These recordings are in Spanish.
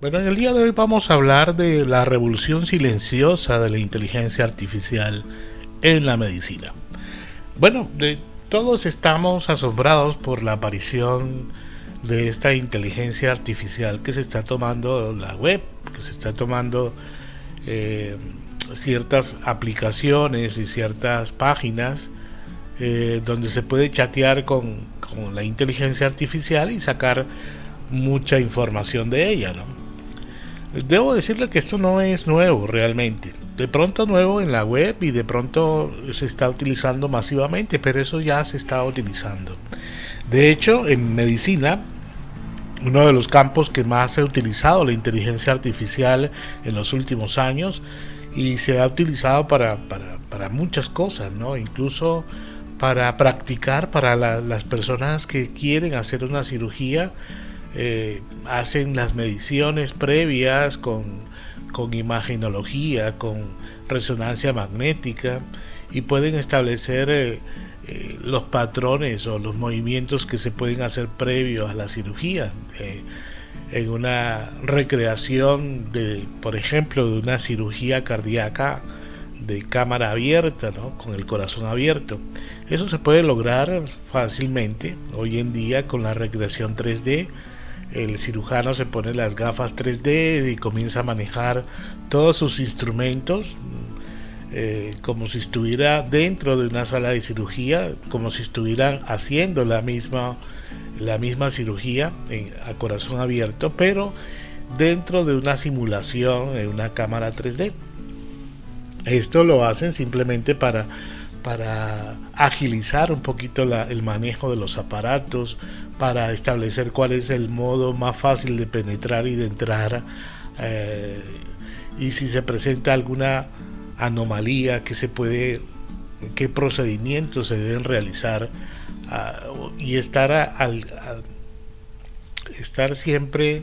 Bueno, en el día de hoy vamos a hablar de la revolución silenciosa de la inteligencia artificial en la medicina. Bueno, todos estamos asombrados por la aparición de esta inteligencia artificial que se está tomando la web, que se está tomando eh, ciertas aplicaciones y ciertas páginas donde se puede chatear con la inteligencia artificial y sacar mucha información de ella, ¿no? Debo decirle que esto no es nuevo realmente. De pronto nuevo en la web y de pronto se está utilizando masivamente, pero eso ya se está utilizando. De hecho, en medicina, uno de los campos que más se ha utilizado la inteligencia artificial en los últimos años y se ha utilizado para muchas cosas, ¿no? Incluso para practicar para las personas que quieren hacer una cirugía, hacen las mediciones previas con imagenología, con resonancia magnética y pueden establecer los patrones o los movimientos que se pueden hacer previos a la cirugía. En una recreación de, por ejemplo, de una cirugía cardíaca de cámara abierta, ¿no? Con el corazón abierto. Eso se puede lograr fácilmente hoy en día con la recreación 3D. El cirujano se pone las gafas 3D y comienza a manejar todos sus instrumentos como si estuviera dentro de una sala de cirugía, como si estuvieran haciendo la misma cirugía a corazón abierto, pero dentro de una simulación en una cámara 3D. Esto lo hacen simplemente para agilizar un poquito el manejo de los aparatos, para establecer cuál es el modo más fácil de penetrar y de entrar, y si se presenta alguna anomalía, qué procedimientos se deben realizar, y estar siempre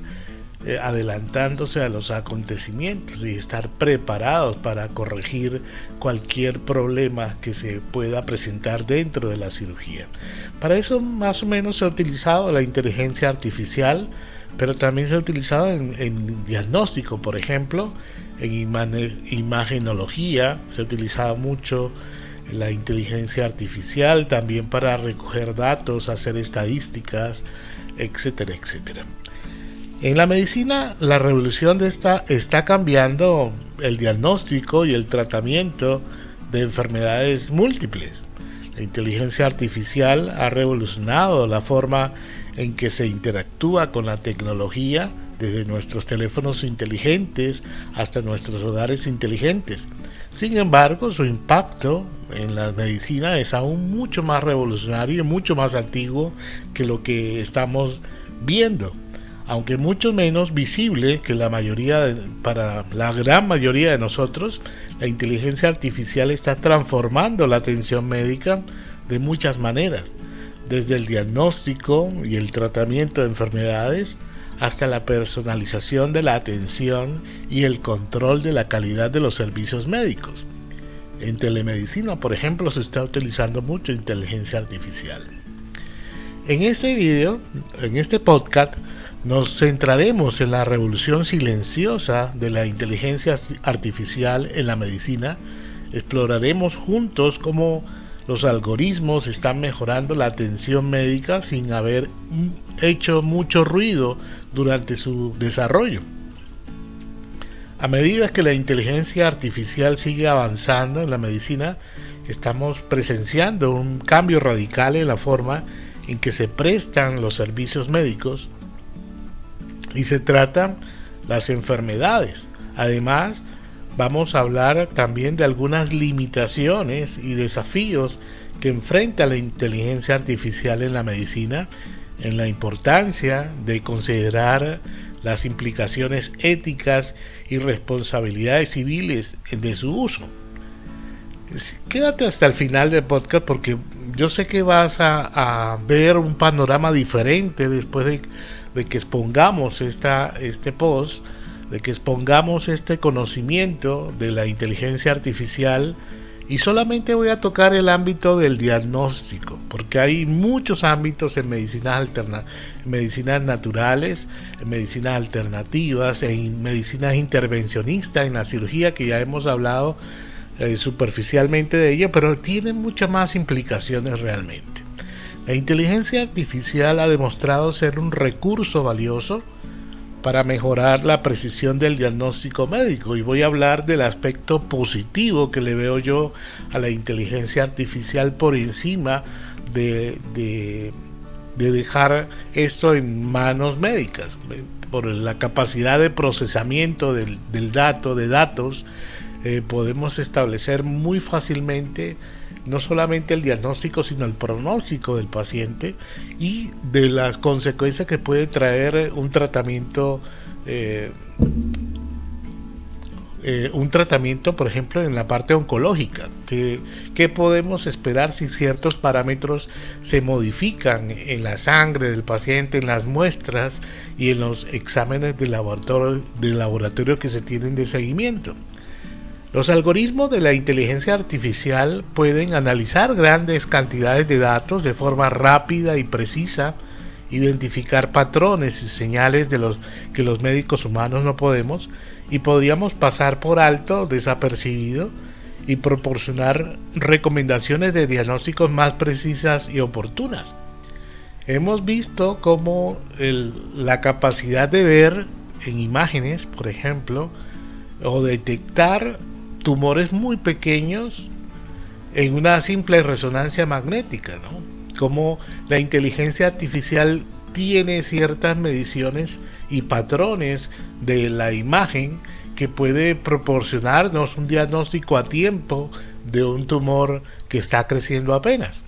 adelantándose a los acontecimientos y estar preparados para corregir cualquier problema que se pueda presentar dentro de la cirugía. Para eso más o menos se ha utilizado la inteligencia artificial, pero también se ha utilizado en diagnóstico, por ejemplo, en imagenología se ha utilizado mucho la inteligencia artificial, también para recoger datos, hacer estadísticas, etcétera, etcétera. En la medicina, la revolución de esta está cambiando el diagnóstico y el tratamiento de enfermedades múltiples. La inteligencia artificial ha revolucionado la forma en que se interactúa con la tecnología, desde nuestros teléfonos inteligentes hasta nuestros hogares inteligentes. Sin embargo, su impacto en la medicina es aún mucho más revolucionario y mucho más antiguo que lo que estamos viendo, aunque mucho menos visible que para la gran mayoría de nosotros. La inteligencia artificial está transformando la atención médica de muchas maneras, desde el diagnóstico y el tratamiento de enfermedades hasta la personalización de la atención y el control de la calidad de los servicios médicos. En telemedicina, por ejemplo, se está utilizando mucho inteligencia artificial. En este podcast, nos centraremos en la revolución silenciosa de la inteligencia artificial en la medicina. Exploraremos juntos cómo los algoritmos están mejorando la atención médica sin haber hecho mucho ruido durante su desarrollo. A medida que la inteligencia artificial sigue avanzando en la medicina, estamos presenciando un cambio radical en la forma en que se prestan los servicios médicos y se tratan las enfermedades. Además, vamos a hablar también de algunas limitaciones y desafíos que enfrenta la inteligencia artificial en la medicina, en la importancia de considerar las implicaciones éticas y responsabilidades civiles de su uso. Quédate hasta el final del podcast porque yo sé que vas a ver un panorama diferente después de que expongamos este post, de que expongamos este conocimiento de la inteligencia artificial Y solamente voy a tocar el ámbito del diagnóstico, porque hay muchos ámbitos en medicinas naturales, en medicinas alternativas, en medicinas intervencionistas, en la cirugía, que ya hemos hablado superficialmente de ello, pero tiene muchas más implicaciones realmente. La inteligencia artificial ha demostrado ser un recurso valioso para mejorar la precisión del diagnóstico médico, y voy a hablar del aspecto positivo que le veo yo a la inteligencia artificial por encima de dejar esto en manos médicas, por la capacidad de procesamiento de datos. Podemos establecer muy fácilmente no solamente el diagnóstico, sino el pronóstico del paciente y de las consecuencias que puede traer un tratamiento, por ejemplo, en la parte oncológica. ¿Qué podemos esperar si ciertos parámetros se modifican en la sangre del paciente, en las muestras y en los exámenes de laboratorio que se tienen de seguimiento? Los algoritmos de la inteligencia artificial pueden analizar grandes cantidades de datos de forma rápida y precisa, identificar patrones y señales que los médicos humanos no podemos y podríamos pasar por alto, desapercibido, y proporcionar recomendaciones de diagnósticos más precisas y oportunas. Hemos visto cómo la capacidad de ver en imágenes, por ejemplo, o detectar tumores muy pequeños en una simple resonancia magnética, ¿no? Como la inteligencia artificial tiene ciertas mediciones y patrones de la imagen que puede proporcionarnos un diagnóstico a tiempo de un tumor que está creciendo apenas.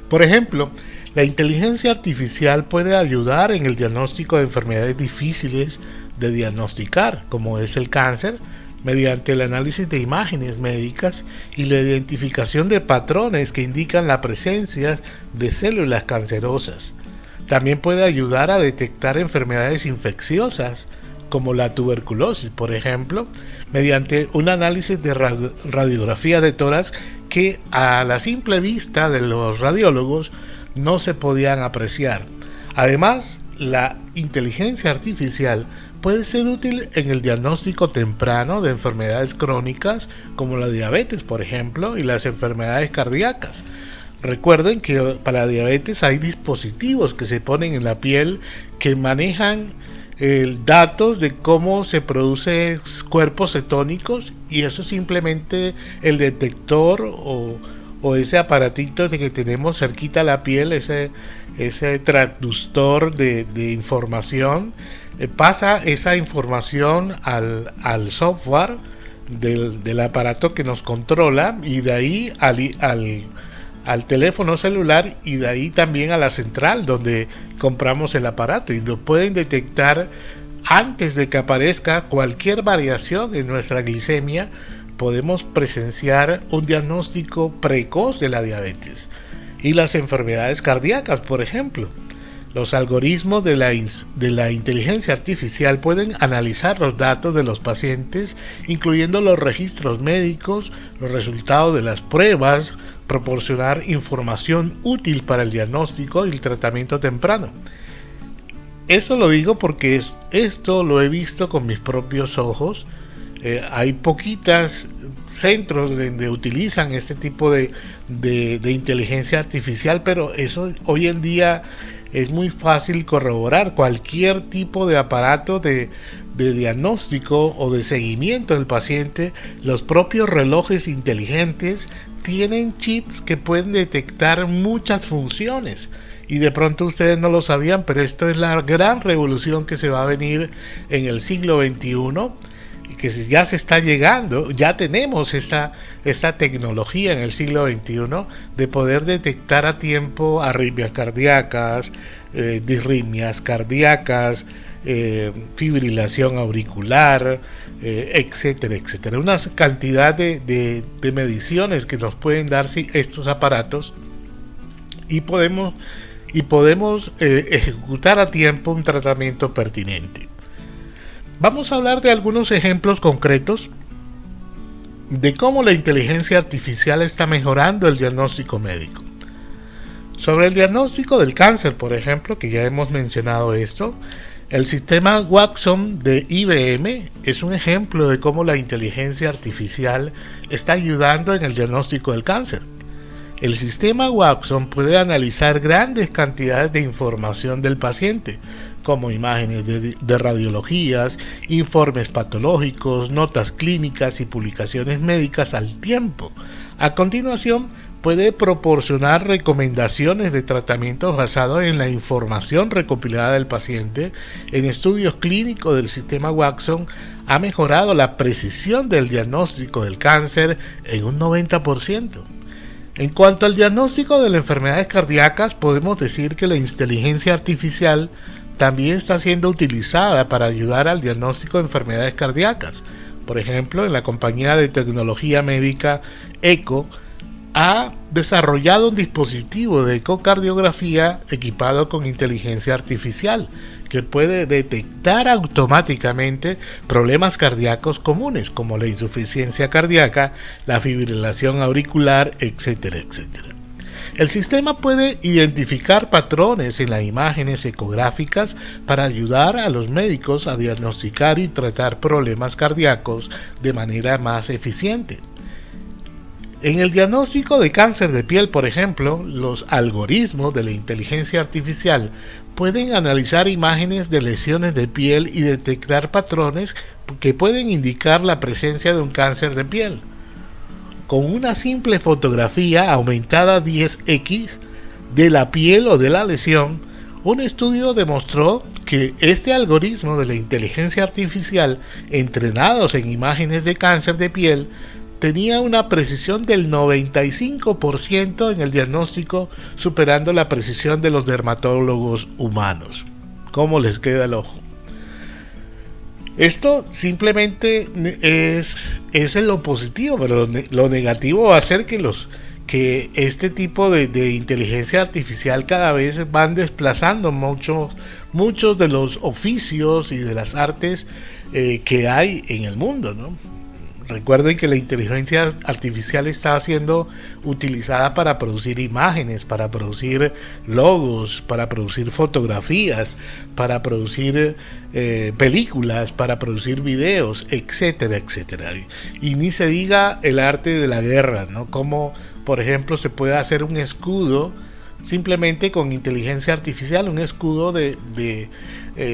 Por ejemplo, la inteligencia artificial puede ayudar en el diagnóstico de enfermedades difíciles de diagnosticar, como es el cáncer, mediante el análisis de imágenes médicas y la identificación de patrones que indican la presencia de células cancerosas. También puede ayudar a detectar enfermedades infecciosas como la tuberculosis, por ejemplo, mediante un análisis de radiografía de tórax que a la simple vista de los radiólogos no se podían apreciar. Además, la inteligencia artificial puede ser útil en el diagnóstico temprano de enfermedades crónicas como la diabetes, por ejemplo, y las enfermedades cardíacas. Recuerden que para la diabetes hay dispositivos que se ponen en la piel que manejan datos de cómo se producen cuerpos cetónicos, y eso simplemente el detector o ese aparatito de que tenemos cerquita a la piel, ese transductor de información, pasa esa información al software del aparato que nos controla, y de ahí al teléfono celular, y de ahí también a la central donde compramos el aparato, y lo pueden detectar antes de que aparezca cualquier variación en nuestra glicemia. Podemos presenciar un diagnóstico precoz de la diabetes y las enfermedades cardíacas, por ejemplo. Los algoritmos de la inteligencia artificial pueden analizar los datos de los pacientes, incluyendo los registros médicos, los resultados de las pruebas, proporcionar información útil para el diagnóstico y el tratamiento temprano. Esto lo digo porque esto lo he visto con mis propios ojos. Hay poquitas centros donde utilizan este tipo de inteligencia artificial, pero eso hoy en día es muy fácil corroborar. Cualquier tipo de aparato de diagnóstico o de seguimiento del paciente, los propios relojes inteligentes tienen chips que pueden detectar muchas funciones, y de pronto ustedes no lo sabían, pero esto es la gran revolución que se va a venir en el siglo XXI, que ya se está llegando. Ya tenemos esta tecnología en el siglo XXI de poder detectar a tiempo arritmias cardíacas, disritmias cardíacas, fibrilación auricular, etcétera, etcétera. Una cantidad de mediciones que nos pueden dar estos aparatos, y podemos ejecutar a tiempo un tratamiento pertinente. Vamos a hablar de algunos ejemplos concretos de cómo la inteligencia artificial está mejorando el diagnóstico médico. Sobre el diagnóstico del cáncer, por ejemplo, que ya hemos mencionado esto, el sistema Watson de IBM es un ejemplo de cómo la inteligencia artificial está ayudando en el diagnóstico del cáncer. El sistema Watson puede analizar grandes cantidades de información del paciente, como imágenes de radiologías, informes patológicos, notas clínicas y publicaciones médicas al tiempo. A continuación, puede proporcionar recomendaciones de tratamientos basados en la información recopilada del paciente. En estudios clínicos del sistema Watson ha mejorado la precisión del diagnóstico del cáncer en un 90%. En cuanto al diagnóstico de las enfermedades cardíacas, podemos decir que la inteligencia artificial también está siendo utilizada para ayudar al diagnóstico de enfermedades cardíacas. Por ejemplo, en la compañía de tecnología médica ECO ha desarrollado un dispositivo de ecocardiografía equipado con inteligencia artificial que puede detectar automáticamente problemas cardíacos comunes como la insuficiencia cardíaca, la fibrilación auricular, etcétera, etcétera. El sistema puede identificar patrones en las imágenes ecográficas para ayudar a los médicos a diagnosticar y tratar problemas cardíacos de manera más eficiente. En el diagnóstico de cáncer de piel, por ejemplo, los algoritmos de la inteligencia artificial pueden analizar imágenes de lesiones de piel y detectar patrones que pueden indicar la presencia de un cáncer de piel. Con una simple fotografía aumentada 10x de la piel o de la lesión, un estudio demostró que este algoritmo de la inteligencia artificial entrenados en imágenes de cáncer de piel tenía una precisión del 95% en el diagnóstico, superando la precisión de los dermatólogos humanos. ¿Cómo les queda el ojo? Esto simplemente es lo positivo, pero lo negativo va a ser que este tipo de inteligencia artificial cada vez van desplazando muchos de los oficios y de las artes que hay en el mundo, ¿no? Recuerden que la inteligencia artificial está siendo utilizada para producir imágenes, para producir logos, para producir fotografías, para producir películas, para producir videos, etcétera, etcétera. Y ni se diga el arte de la guerra, ¿no? Como, por ejemplo, se puede hacer un escudo simplemente con inteligencia artificial, un escudo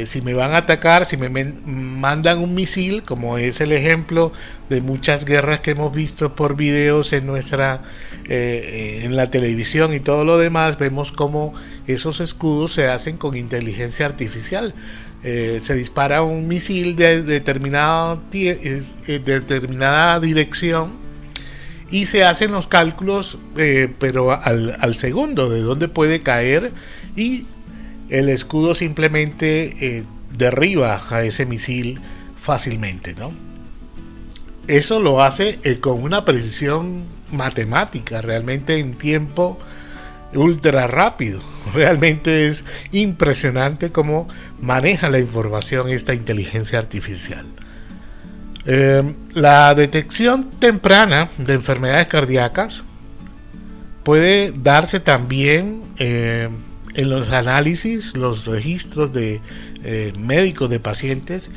si me van a atacar, si me mandan un misil, como es el ejemplo de muchas guerras que hemos visto por videos en la televisión y todo lo demás, vemos cómo esos escudos se hacen con inteligencia artificial. Se dispara un misil de determinada dirección y se hacen los cálculos, pero al segundo de dónde puede caer, y el escudo simplemente derriba a ese misil fácilmente, ¿no? Eso lo hace con una precisión matemática, realmente en tiempo ultra rápido. Realmente es impresionante cómo maneja la información esta inteligencia artificial. La detección temprana de enfermedades cardíacas puede darse también en los análisis, los registros de médicos de pacientes,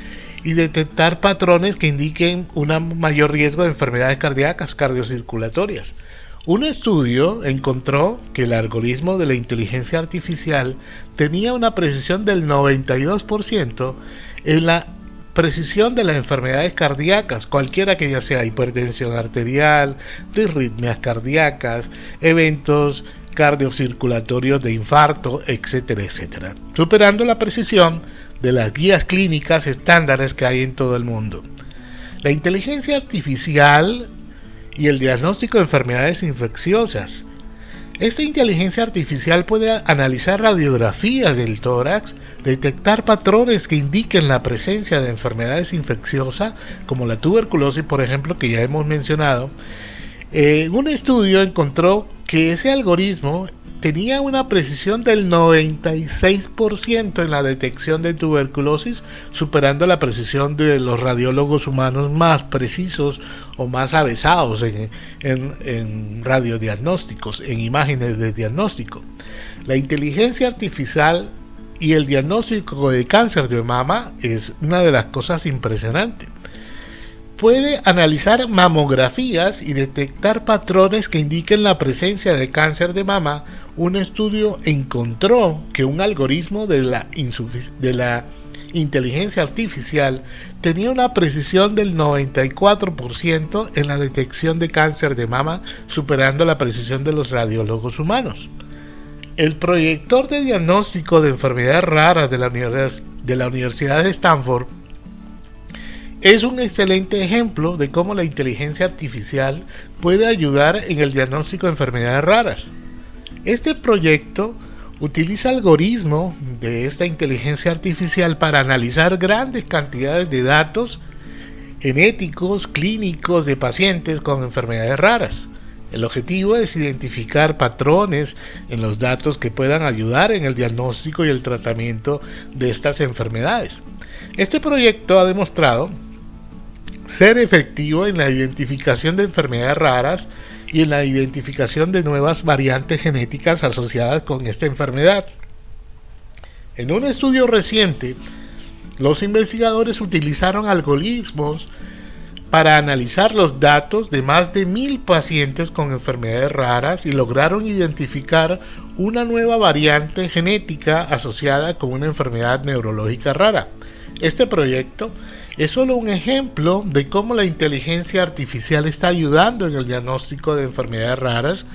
y detectar patrones que indiquen un mayor riesgo de enfermedades cardíacas, cardiocirculatorias. Un estudio encontró que el algoritmo de la inteligencia artificial tenía una precisión del 92% en la precisión de las enfermedades cardíacas, cualquiera que ya sea hipertensión arterial, disritmias cardíacas, eventos cardiocirculatorios de infarto, etcétera, etcétera, superando la precisión de las guías clínicas estándares que hay en todo el mundo. La inteligencia artificial y el diagnóstico de enfermedades infecciosas. Esta inteligencia artificial puede analizar radiografías del tórax, detectar patrones que indiquen la presencia de enfermedades infecciosas, como la tuberculosis, por ejemplo, que ya hemos mencionado. Un estudio encontró que ese algoritmo tenía una precisión del 96% en la detección de tuberculosis, superando la precisión de los radiólogos humanos más precisos o más avesados en radiodiagnósticos, en imágenes de diagnóstico. La inteligencia artificial y el diagnóstico de cáncer de mama es una de las cosas impresionantes. Puede analizar mamografías y detectar patrones que indiquen la presencia de cáncer de mama. Un estudio encontró que un algoritmo de la inteligencia artificial tenía una precisión del 94% en la detección de cáncer de mama, superando la precisión de los radiólogos humanos. El proyector de diagnóstico de enfermedades raras de la Universidad de Stanford es un excelente ejemplo de cómo la inteligencia artificial puede ayudar en el diagnóstico de enfermedades raras. Este proyecto utiliza algoritmos de esta inteligencia artificial para analizar grandes cantidades de datos genéticos, clínicos de pacientes con enfermedades raras. El objetivo es identificar patrones en los datos que puedan ayudar en el diagnóstico y el tratamiento de estas enfermedades. Este proyecto ha demostrado ser efectivo en la identificación de enfermedades raras y en la identificación de nuevas variantes genéticas asociadas con esta enfermedad. En un estudio reciente, los investigadores utilizaron algoritmos para analizar los datos de más de 1,000 pacientes con enfermedades raras y lograron identificar una nueva variante genética asociada con una enfermedad neurológica rara. Este proyecto es solo un ejemplo de cómo la inteligencia artificial está ayudando en el diagnóstico de enfermedades raras.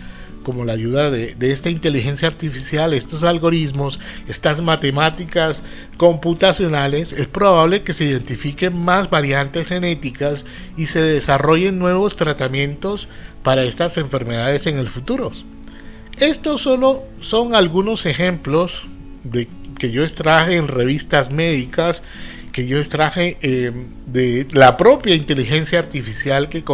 Como la ayuda de esta inteligencia artificial, estos algoritmos, estas matemáticas computacionales, es probable que se identifiquen más variantes genéticas y se desarrollen nuevos tratamientos para estas enfermedades en el futuro. Estos solo son algunos ejemplos que yo extraje en revistas médicas, que yo extraje de la propia inteligencia artificial que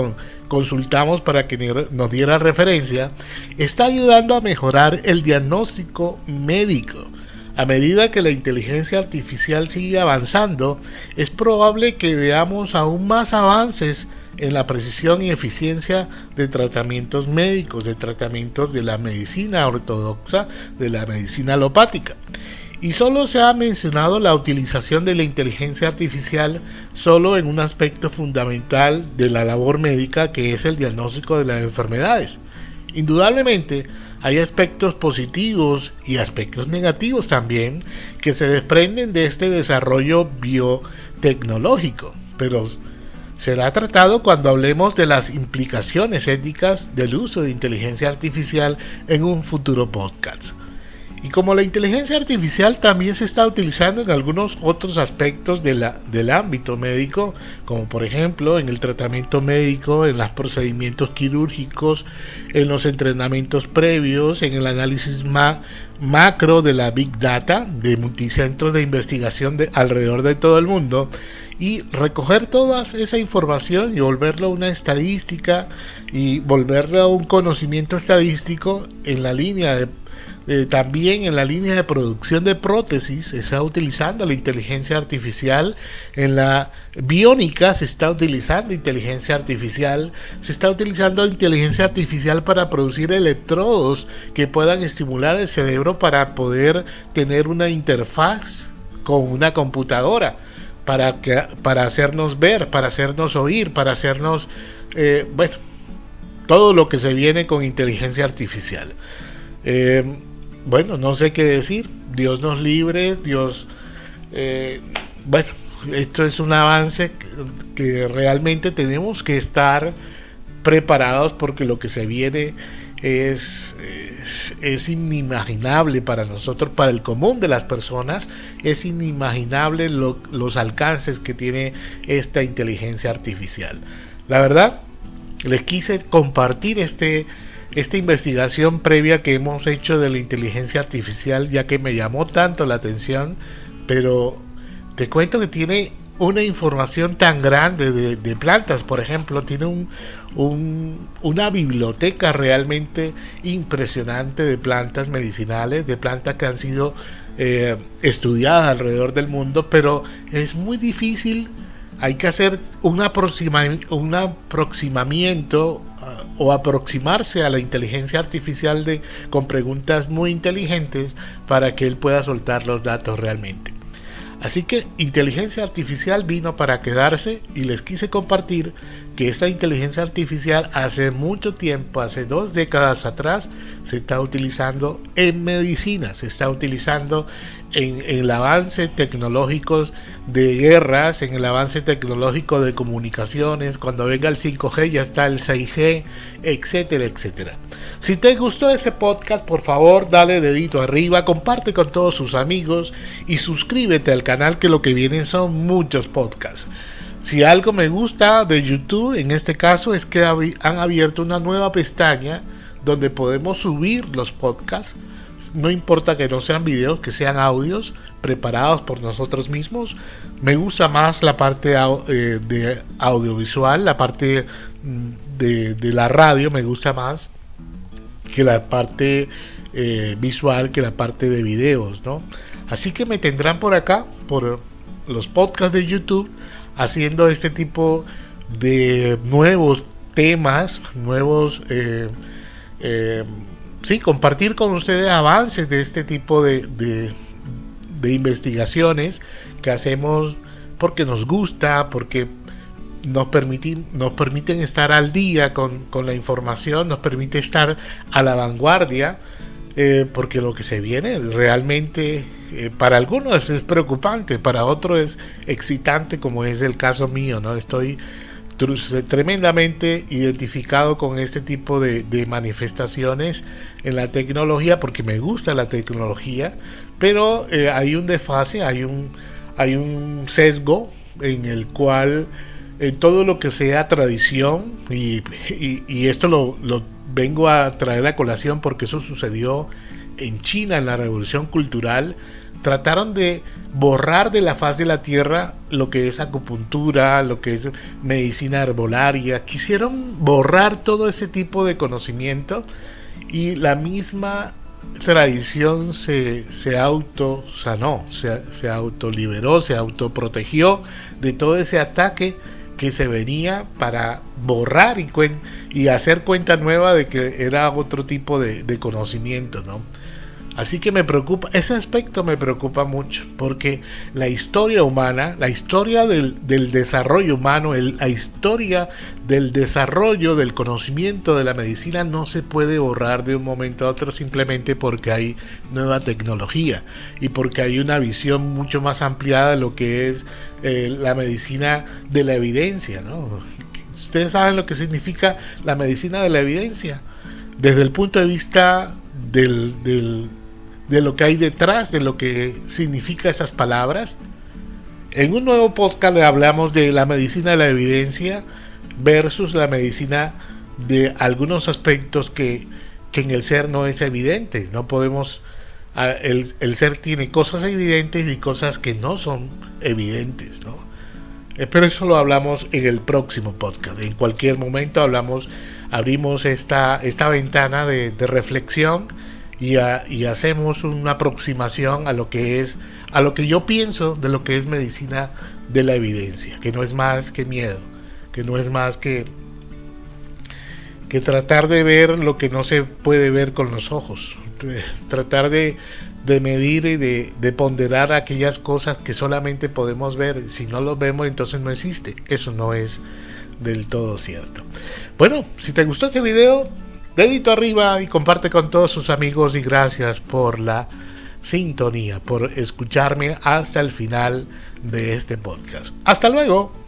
consultamos para que nos diera referencia. Está ayudando a mejorar el diagnóstico médico. A medida que la inteligencia artificial sigue avanzando, es probable que veamos aún más avances en la precisión y eficiencia de tratamientos médicos, de tratamientos de la medicina ortodoxa, de la medicina alopática. Y solo se ha mencionado la utilización de la inteligencia artificial solo en un aspecto fundamental de la labor médica, que es el diagnóstico de las enfermedades. Indudablemente hay aspectos positivos y aspectos negativos también que se desprenden de este desarrollo biotecnológico, pero será tratado cuando hablemos de las implicaciones éticas del uso de inteligencia artificial en un futuro podcast. Y como la inteligencia artificial también se está utilizando en algunos otros aspectos del ámbito médico, como por ejemplo en el tratamiento médico, en los procedimientos quirúrgicos, en los entrenamientos previos, en el análisis macro de la Big Data, de multicentros de investigación alrededor de todo el mundo, y recoger toda esa información y volverlo a una estadística y volverlo a un conocimiento estadístico en la línea también en la línea de producción de prótesis se está utilizando la inteligencia artificial. En la biónica se está utilizando inteligencia artificial. Se está utilizando inteligencia artificial para producir electrodos que puedan estimular el cerebro para poder tener una interfaz con una computadora, para hacernos ver, para hacernos oír, para hacernos todo lo que se viene con inteligencia artificial. No sé qué decir. Dios nos libre. Esto es un avance que realmente tenemos que estar preparados, porque lo que se viene es inimaginable para nosotros, para el común de las personas. Es inimaginable los alcances que tiene esta inteligencia artificial. La verdad, les quise compartir esta investigación previa que hemos hecho de la inteligencia artificial, ya que me llamó tanto la atención, pero te cuento que tiene una información tan grande de plantas. Por ejemplo, tiene una biblioteca realmente impresionante de plantas medicinales, de plantas que han sido estudiadas alrededor del mundo, pero es muy difícil. Hay que hacer un aproximamiento o aproximarse a la inteligencia artificial con preguntas muy inteligentes para que él pueda soltar los datos realmente. Así que inteligencia artificial vino para quedarse, y les quise compartir que esta inteligencia artificial hace mucho tiempo, hace 2 décadas atrás, se está utilizando en medicina, se está utilizando en el avance tecnológico de guerras, en el avance tecnológico de comunicaciones. Cuando venga el 5G ya está el 6G, etcétera, etcétera. Si te gustó ese podcast, por favor dale dedito arriba, comparte con todos sus amigos y suscríbete al canal, que lo que vienen son muchos podcasts. Si algo me gusta de YouTube en este caso es que han abierto una nueva pestaña donde podemos subir los podcasts. No importa que no sean videos, que sean audios preparados por nosotros mismos. Me gusta más la parte de audiovisual, la parte de la radio me gusta más que la parte visual, que la parte de videos, ¿no? Así que me tendrán por acá, por los podcasts de YouTube, haciendo este tipo de nuevos temas, compartir con ustedes avances de este tipo de investigaciones que hacemos porque nos gusta, porque nos permiten estar al día con la información, nos permite estar a la vanguardia, porque lo que se viene realmente para algunos es preocupante, para otros es excitante, como es el caso mío, ¿no? Estoy tremendamente identificado con este tipo de manifestaciones en la tecnología, porque me gusta la tecnología, pero hay un desfase, hay un sesgo en el cual todo lo que sea tradición, y esto lo vengo a traer a colación porque eso sucedió en China en la Revolución Cultural. Trataron de borrar de la faz de la tierra lo que es acupuntura, lo que es medicina herbolaria. Quisieron borrar todo ese tipo de conocimiento, y la misma tradición se autosanó, se autoliberó, se autoprotegió de todo ese ataque que se venía para borrar y hacer cuenta nueva de que era otro tipo de conocimiento, ¿no? Así que me preocupa, ese aspecto me preocupa mucho, porque la historia humana, la historia del desarrollo humano, la historia del desarrollo del conocimiento de la medicina no se puede borrar de un momento a otro, simplemente porque hay nueva tecnología y porque hay una visión mucho más ampliada de lo que es la medicina de la evidencia, ¿no? Ustedes saben lo que significa la medicina de la evidencia desde el punto de vista de lo que hay detrás, de lo que significa esas palabras. En un nuevo podcast le hablamos de la medicina de la evidencia versus la medicina de algunos aspectos que en el ser no es evidente. No podemos, el ser tiene cosas evidentes y cosas que no son evidentes, ¿no? Pero eso lo hablamos en el próximo podcast. En cualquier momento abrimos esta ventana de reflexión y hacemos una aproximación a lo que yo pienso de lo que es medicina de la evidencia, que no es más que miedo, que no es más que tratar de ver lo que no se puede ver con los ojos, tratar de medir y de ponderar aquellas cosas que solamente podemos ver. Si no los vemos, entonces no existe. Eso no es del todo cierto. Bueno, si te gustó este video, dedito arriba y comparte con todos sus amigos, y gracias por la sintonía, por escucharme hasta el final de este podcast. Hasta luego.